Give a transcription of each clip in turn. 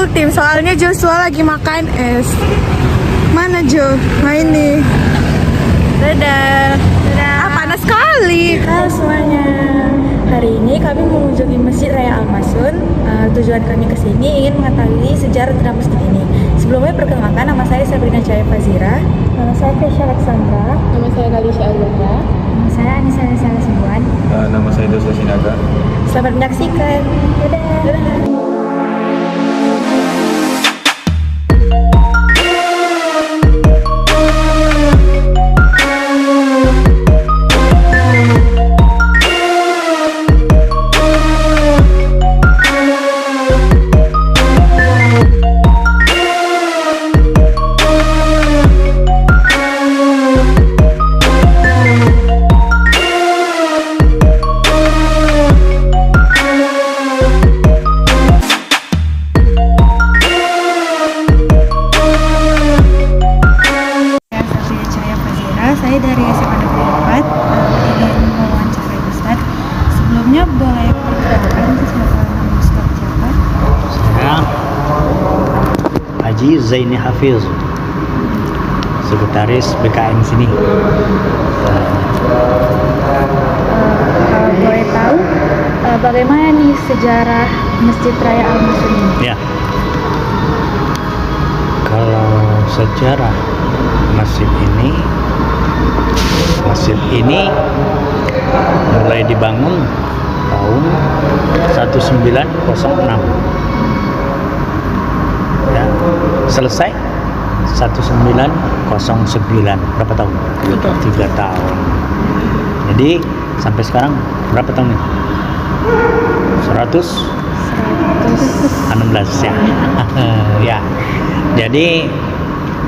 full tim, soalnya Joshua lagi makan es. Mana Jo? Main nih. Dadah. Dadah. Ah, panas sekali. Halo semuanya. Hari ini kami mengunjungi Masjid Raya Al-Masun. Tujuan kami ke sini ingin mengetahui sejarah tentang masjid ini. Sebelumnya perkenalkan, nama saya Sabrina Cahaya Fazira. Nama saya Kesha Alexandra. Nama saya Kalisha Azura. Nama saya Anissa Nisana Sembuhan. Nama saya Dosa Sinaga. Selamat menyaksikan. Dadah. Saya dari SMA Negeri 4 ingin mewawancarai Ustaz. Sebelumnya boleh perkenalkan nama Ustaz siapa? Saya Haji Zaini Hafiz, sekretaris BKM sini. Kalau boleh tahu bagaimana nih sejarah Masjid Raya Al-Masun ini? Ya, kalau sejarah masjid ini mulai dibangun tahun 1906 ya, selesai 1909. Berapa tahun? 3 tahun. Jadi sampai sekarang berapa tahun nih? 116 ya. Ya. Jadi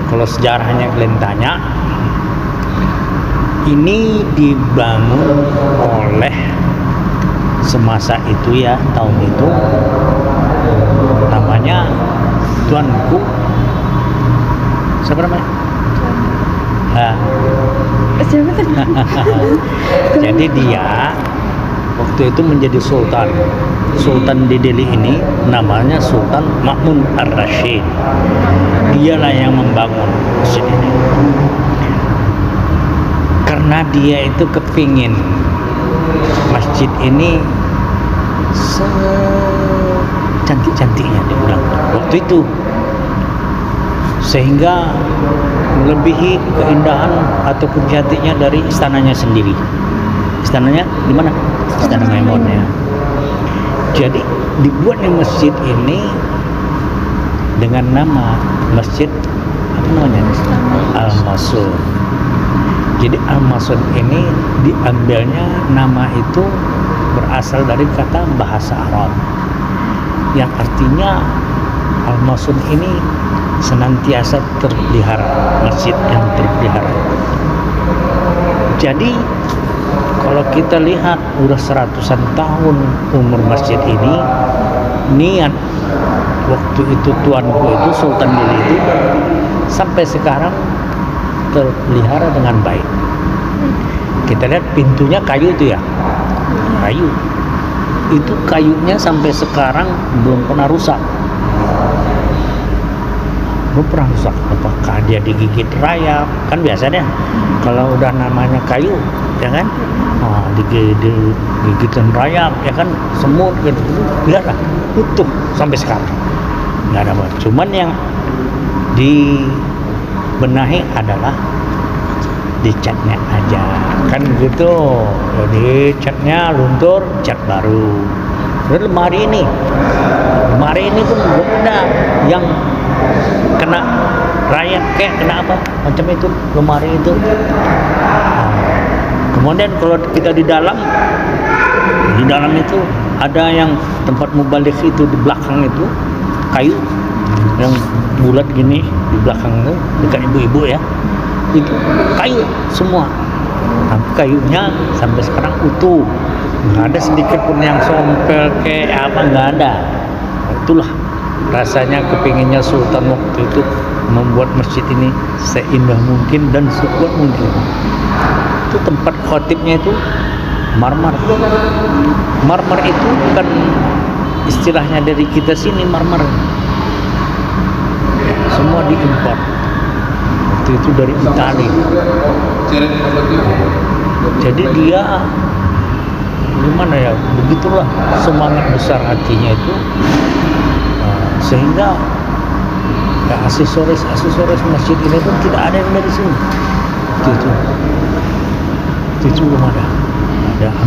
kalau sejarahnya kalian tanya, ini dibangun oleh semasa itu ya, tahun itu namanya Tuanku, siapa namanya? Jadi dia waktu itu menjadi sultan. Sultan di Delhi ini namanya Sultan Ma'mun Ar-Rasyid. Dialah yang membangun masjid ini. Karena dia itu kepingin masjid ini secantik-cantiknya diulang waktu itu, sehingga melebihi keindahan ataupun cantiknya dari istananya sendiri. Istananya di mana? Istana Maimun ya. Jadi dibuatnya masjid ini dengan nama Masjid apa namanya? Al-Masun. Jadi Al-Masun ini diambilnya nama itu berasal dari kata bahasa Arab yang artinya Al-Masun ini senantiasa terpelihara, masjid yang terpelihara. Jadi kalau kita lihat udah 100-an tahun umur masjid ini, niat waktu itu tuanku itu Sultan Delhi itu sampai sekarang terpelihara dengan baik. Kita lihat pintunya kayu itu ya, kayu itu, kayunya sampai sekarang belum pernah rusak. Apakah dia digigit rayap? Kan biasanya kalau udah namanya kayu ya kan, digigitan rayap ya kan, semut gitu, biarlah utuh sampai sekarang nggak ada apa. Cuman yang dibenahi adalah dicatnya aja kan gitu. Jadi catnya luntur, cat baru. Terus lemari ini pun belum ada yang kena rayap, kayak kena apa macam itu lemari itu. Kemudian kalau kita di dalam itu ada yang tempat mubalik itu di belakang itu kayu yang bulat gini di belakang itu dekat ibu-ibu ya, itu kayu semua. Nah, kayunya sampai sekarang utuh, nggak ada sedikit pun yang sompel kayak apa, nggak ada. Itulah rasanya kepinginnya Sultan waktu itu membuat masjid ini seindah mungkin dan sekuat mungkin. Itu tempat khotibnya itu marmer. Marmer itu bukan istilahnya dari kita sini, marmer. semua diimpor. Waktu itu dari Italia. Jadi dia gimana ya, begitulah semangat besar hatinya itu, sehingga ya, aksesoris masjid ini pun tidak ada yang dari sini. Itu belum ada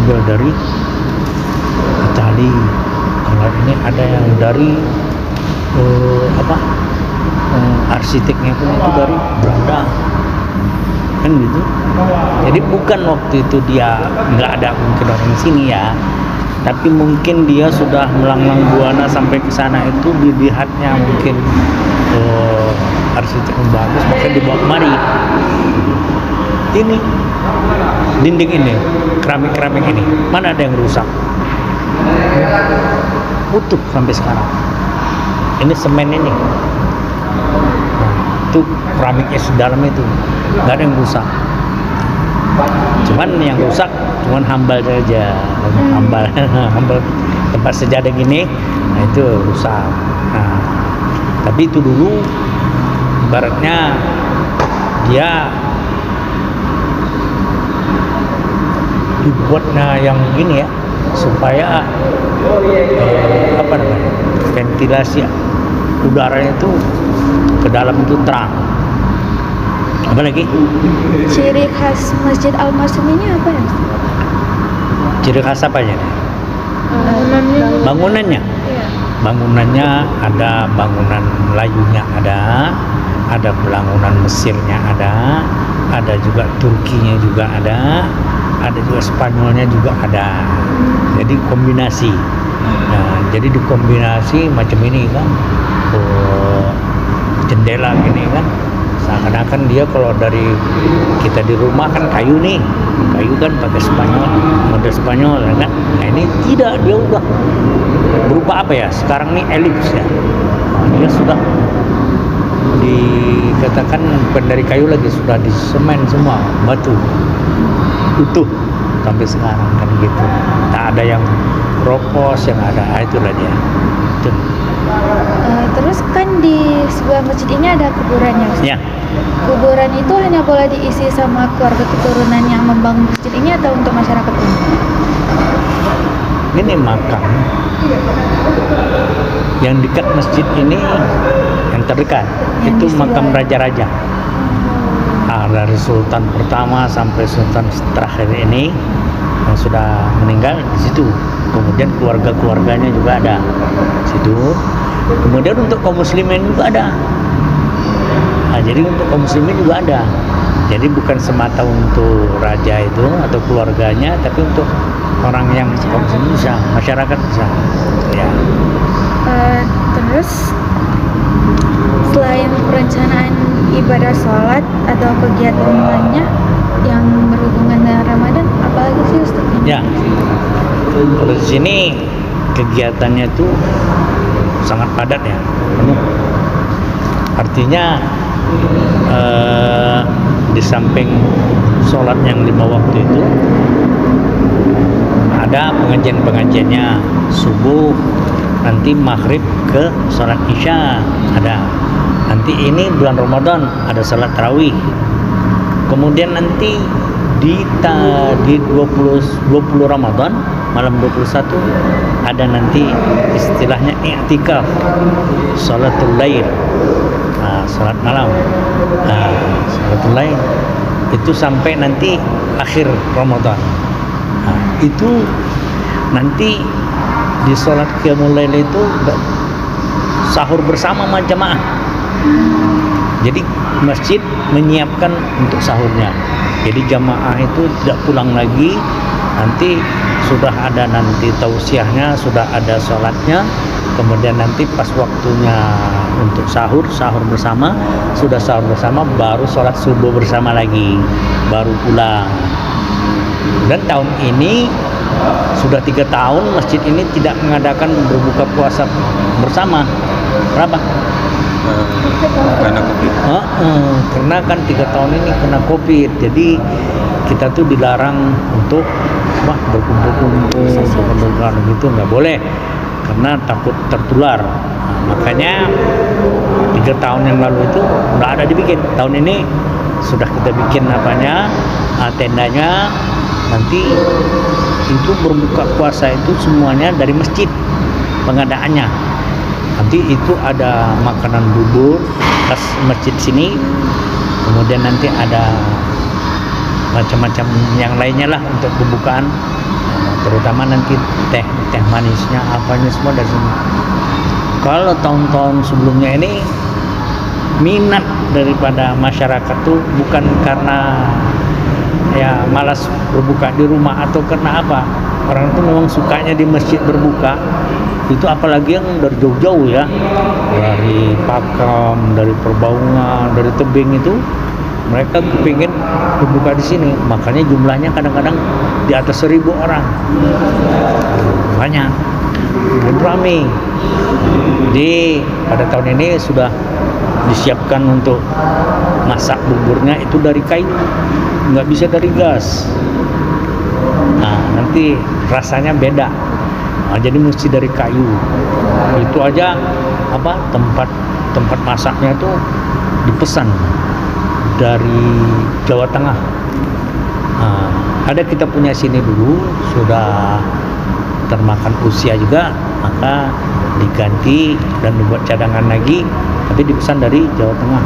ambil dari Itali. Kalau ini ada yang dari arsiteknya pun itu dari Belanda, kan gitu. Jadi bukan waktu itu dia nggak ada mungkin orang sini ya, tapi mungkin dia sudah melanglang buana sampai ke sana, itu dilihatnya mungkin arsitek yang bagus, maka dibawa kemari. Ini dinding ini, keramik ini, mana ada yang rusak? Utuh sampai sekarang. Ini semen ini. Itu keramiknya sedalam itu, nggak ada yang rusak. Cuman yang rusak cuman hambal saja, hambal tempat sejadah gini, nah itu rusak. Nah, tapi itu dulu ibaratnya dia dibuatnya yang gini ya, supaya ventilasi udaranya itu ke dalam itu terang. Apa lagi? Ciri khas Masjid Al-Masun ini apa ya? Ciri khas apanya? Bangunannya. Iya. Bangunannya ada bangunan Melayunya ada bangunan Mesirnya ada juga Turkinya juga ada juga Spanyolnya juga ada. Jadi kombinasi. Nah, jadi dikombinasi macam ini kan, jendela gini kan, seakan-akan dia kalau dari kita di rumah kan kayu kan pakai Spanyol, model Spanyol kan. Nah ini tidak, dia udah berubah apa ya? Sekarang ini elips ya. Dia sudah dikatakan bukan dari kayu lagi, sudah di semen semua, batu utuh sampai sekarang kan gitu. Tak ada yang ropos, yang ada itulah dia. Itu. Terus kan di sebuah masjid ini ada kuburannya, Ustaz. Ya. Kuburan itu hanya boleh diisi sama keluarga keturunan yang membangun masjid ini atau untuk masyarakat umum? Ini makam yang dekat masjid ini, yang terdekat Yang itu di makam sebelah. raja-raja. Dari sultan pertama sampai sultan terakhir ini yang sudah meninggal di situ. Kemudian keluarga-keluarganya juga ada di situ. Kemudian untuk kaum muslimin juga ada. Nah, jadi untuk kaum muslimin juga ada. Jadi bukan semata untuk raja itu atau keluarganya, tapi untuk orang yang kaum muslimin bisa, masyarakat bisa. Ya. Terus selain perencanaan ibadah sholat atau kegiatan lainnya yang berhubungan dengan Ramadan, apalagi sih Ustaz? Ya. Kalau di sini kegiatannya itu sangat padat ya, penuh. Artinya di samping sholat yang 5 waktu itu ada pengajian-pengajiannya, subuh, nanti maghrib ke sholat isya ada. Nanti ini bulan Ramadan ada sholat tarawih. Kemudian nanti di 20 Ramadan malam 21 ada nanti istilahnya i'tikaf, sholatul lail, sholat malam. Sholatul lail itu sampai nanti akhir Ramadan. Itu nanti di sholat qiyamul lail itu sahur bersama sama jamaah. Jadi masjid menyiapkan untuk sahurnya. Jadi jamaah itu tidak pulang lagi, nanti sudah ada nanti tausiahnya, sudah ada sholatnya, kemudian nanti pas waktunya untuk sahur bersama, sudah sahur bersama, baru sholat subuh bersama lagi, baru pulang. Dan tahun ini sudah 3 tahun masjid ini tidak mengadakan berbuka puasa bersama. Kenapa? Karena COVID. Karena kan 3 tahun ini kena COVID, jadi kita tuh dilarang untuk berkumpul gitu, nggak boleh, karena takut tertular. Makanya 3 tahun yang lalu itu udah ada dibikin. Tahun ini sudah kita bikin tendanya. Nanti itu berbuka puasa itu semuanya dari masjid pengadaannya. Nanti itu ada makanan bubur khas masjid sini, kemudian nanti ada macam-macam yang lainnya lah untuk pembukaan. Terutama nanti teh manisnya apanya semua dari sini. Kalau tahun-tahun sebelumnya ini minat daripada masyarakat tuh bukan karena ya malas berbuka di rumah atau karena apa, orang tuh memang sukanya di masjid berbuka itu, apalagi yang dari jauh-jauh ya, dari Pakam, dari Perbaungan, dari Tebing itu mereka kepingin berbuka di sini, makanya jumlahnya kadang-kadang di atas 1.000 orang, banyak dan ramai. Jadi pada tahun ini sudah disiapkan untuk masak buburnya itu dari kayu, nggak bisa dari gas. Nah, nanti rasanya beda. Nah, jadi mesti dari kayu. Itu aja tempat masaknya itu dipesan dari Jawa Tengah. Nah, ada kita punya sini dulu sudah termakan usia juga, maka diganti dan dibuat cadangan lagi, tapi dipesan dari Jawa Tengah.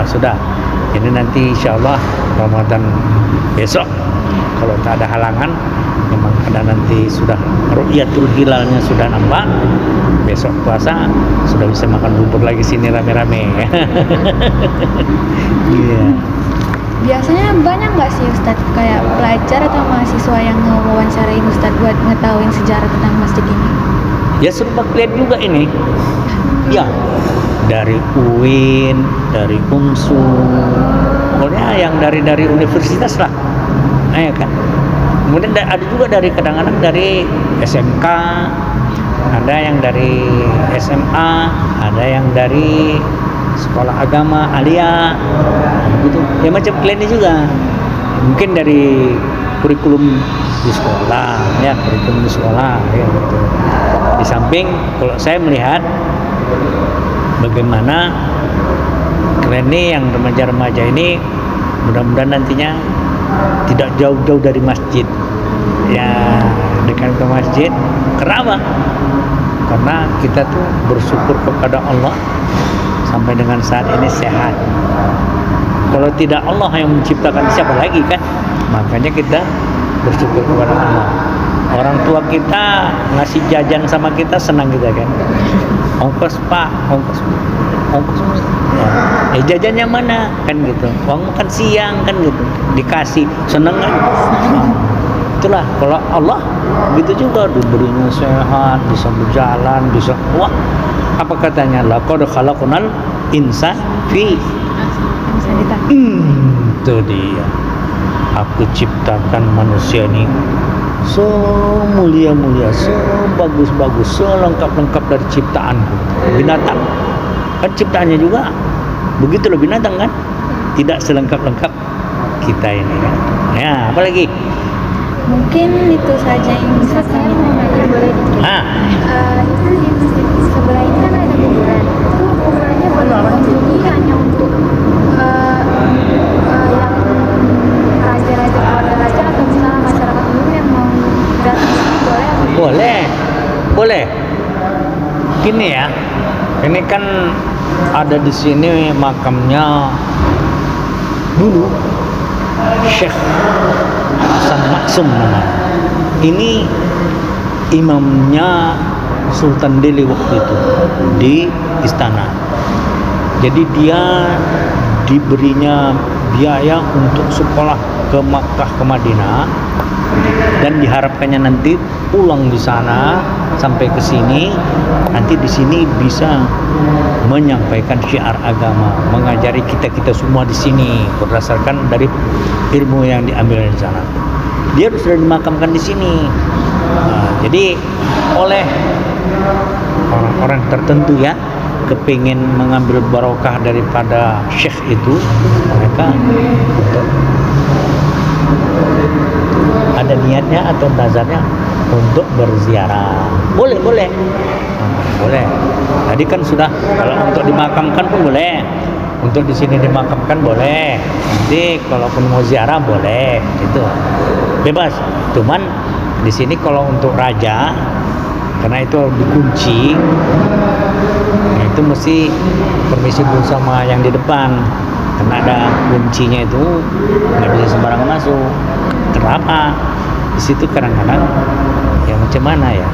Sudah. Jadi nanti insya Allah Ramadan besok kalau tak ada halangan, memang ada nanti sudah ru'yatul hilalnya sudah nampak, besok puasa sudah bisa makan bubur lagi sini rame-rame. Iya. Biasanya banyak nggak sih Ustadz kayak pelajar atau mahasiswa yang ngewawancarain Ustadz buat ngetahuin sejarah tentang masjid ini? Ya serupa kalian juga ini. Ya, dari UIN, dari UNSU, pokoknya yang dari universitas lah. Nah, ya kan. Kemudian ada juga dari kadang-kadang dari SMK, ada yang dari SMA, ada yang dari sekolah agama alia, gitu. Ya macam kalian juga. Mungkin dari kurikulum di sekolah, ya kurikulum di sekolah, ya gitu. Di samping kalau saya melihat bagaimana kalian nih yang remaja-remaja ini mudah-mudahan nantinya tidak jauh-jauh dari masjid, ya dekat ke masjid. Kenapa? Karena kita tuh bersyukur kepada Allah sampai dengan saat ini sehat. Kalau tidak Allah yang menciptakan, siapa lagi kan? Makanya kita bersyukur kepada Allah. Orang tua kita ngasih jajan sama kita, senang kita kan. Ongkos pak, ongkos. Ya, jajannya mana kan gitu. Uang makan siang kan gitu. Dikasih, seneng kan? Nah, itulah kalau Allah begitu juga, diberinya sehat, bisa berjalan, bisa. Wah, apa katanya? Laqad khalaqnal insan fi. Itu dia. Aku ciptakan manusia ini semulia-mulia, sebagus-bagus, selengkap-lengkap dari ciptaanku. Binatang kan ciptaannya juga begitu loh, binatang kan tidak selengkap-lengkap kita ini kan. Ya, apalagi Mungkin itu saja yang bisa kami tanyakan, boleh dikit. Itu di masjid sebelah ini kan ada kuburan. Itu kuburannya boleh dikunjungi hanya untuk yang raja-raja, keluarga raja, atau misalnya masyarakat umum yang mau datang boleh? Boleh. Gini ya, ini kan ada di sini makamnya dulu Syekh Hasan Maksum namanya. Ini imamnya Sultan Delhi waktu itu di istana. Jadi dia diberinya biaya untuk sekolah ke Makkah, ke Madinah, dan diharapkannya nanti pulang di sana sampai ke sini, nanti di sini bisa menyampaikan syiar agama, mengajari kita semua di sini berdasarkan dari ilmu yang diambil di sana. Dia sudah dimakamkan di sini. Nah, jadi oleh orang-orang tertentu ya, kepingin mengambil barokah daripada syekh itu, mereka untuk ada niatnya atau nazarnya untuk berziarah. Boleh. Nah, boleh. Tadi kan sudah, kalau untuk dimakamkan pun boleh. Untuk di sini dimakamkan boleh. Nanti kalaupun mau ziarah boleh, gitu. Bebas. Cuman di sini kalau untuk raja, karena itu dikunci, nah itu mesti permisi dulu sama yang di depan, karena ada kuncinya itu, nggak bisa sembarangan masuk. Kenapa? Di situ kadang-kadang ya macam mana ya,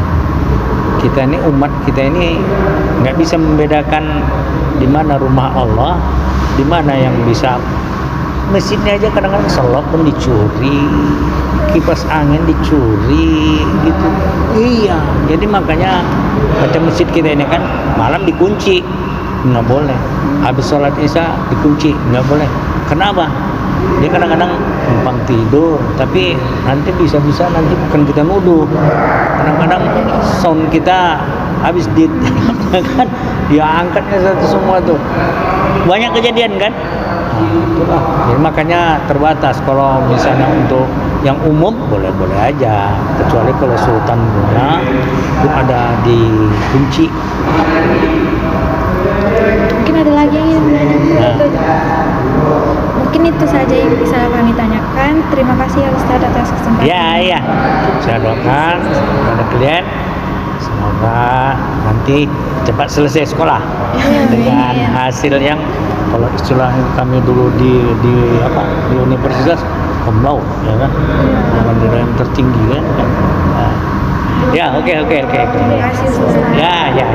kita ini umat kita ini nggak bisa membedakan di mana rumah Allah, di mana yang bisa. Mesinnya aja kadang-kadang selop pun dicuri, kipas angin dicuri gitu. Iya, jadi makanya macam masjid kita ini kan malam dikunci, nggak boleh. Habis sholat isya dikunci, nggak boleh. Kenapa? Dia kadang-kadang numpang tidur, tapi nanti bisa-bisa nanti bukan kita nuduh. Kadang-kadang sound kita habis kan dia angkatnya satu semua tuh. Banyak kejadian kan? Itulah. Jadi makanya terbatas. Kalau misalnya untuk yang umum boleh-boleh aja, kecuali kalau sultan punya itu ada dikunci. Mungkin ada lagi yang ingin bertanya. Mungkin itu saja yang bisa kami tanyakan. Terima kasih ya Ustaz atas kesempatan. Iya. Saya doakan kepada kalian semoga nanti cepat selesai sekolah dengan hasil yang, kalau istilah kami dulu di universitas cum laude, ya kan, dengan nilai yang tertinggi kan. Nah. Ya, oke. Terima kasih Ustaz. Ya.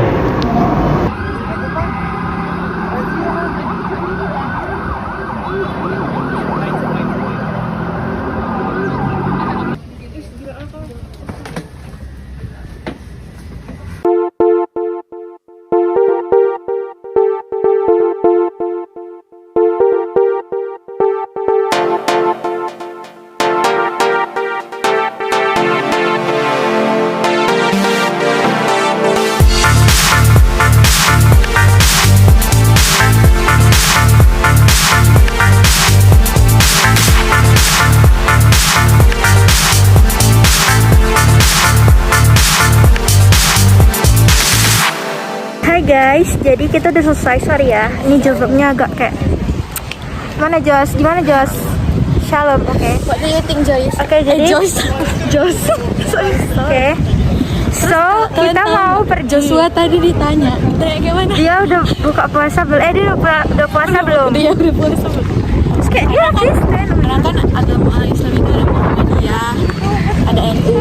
Hai guys, jadi kita udah selesai, sorry ya. Ini jawabnya agak kayak gimana Jos? Shalom, oke. What do you think, Joyce? Oke, jadi Jos. Oke. So, kita mau pergi. Joshua tadi ditanya, gimana? Dia udah buka puasa belum? Dia udah puasa belum? Dia udah puasa belum? Terus kayak dia Kristen. Karena kan agama Islam itu ada Muhammadiyah, ada NU.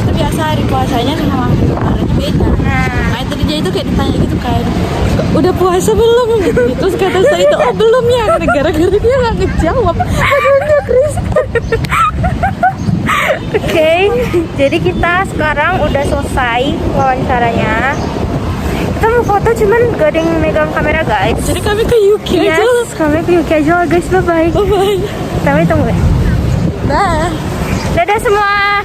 Itu biasa hari puasanya sama negaranya beda. Nah tadi dia itu kayak ditanya gitu kan, udah puasa belum? Terus kata saya itu, oh belum ya. Gara-gara dia nggak ngejawab. Aduh dia Kristen. Oke, jadi kita sekarang udah selesai wawancaranya. Kita mau foto cuman gak ada yang megang kamera guys. Jadi kami ke UK aja. Yes, kami ke UK aja guys, bye-bye. Bye-bye. Kami tunggu ya. Dah. Dadah semua.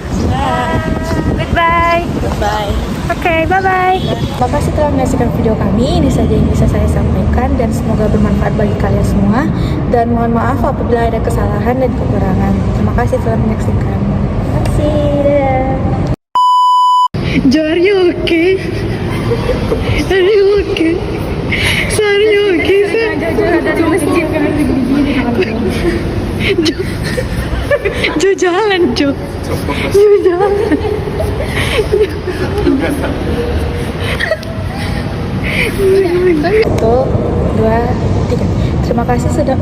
Goodbye. Bye. Oke, bye-bye. Terima kasih telah menyaksikan video kami. Ini saja yang bisa saya sampaikan dan semoga bermanfaat bagi kalian semua. Dan mohon maaf apabila ada kesalahan dan kekurangan. Terima kasih telah menyaksikan. Terima kasih. Dadah. Jo, are you okay? Are you okay? So, are you okay? Jo jalan, Jo jalan. Satu, dua, tiga. Terima kasih sudah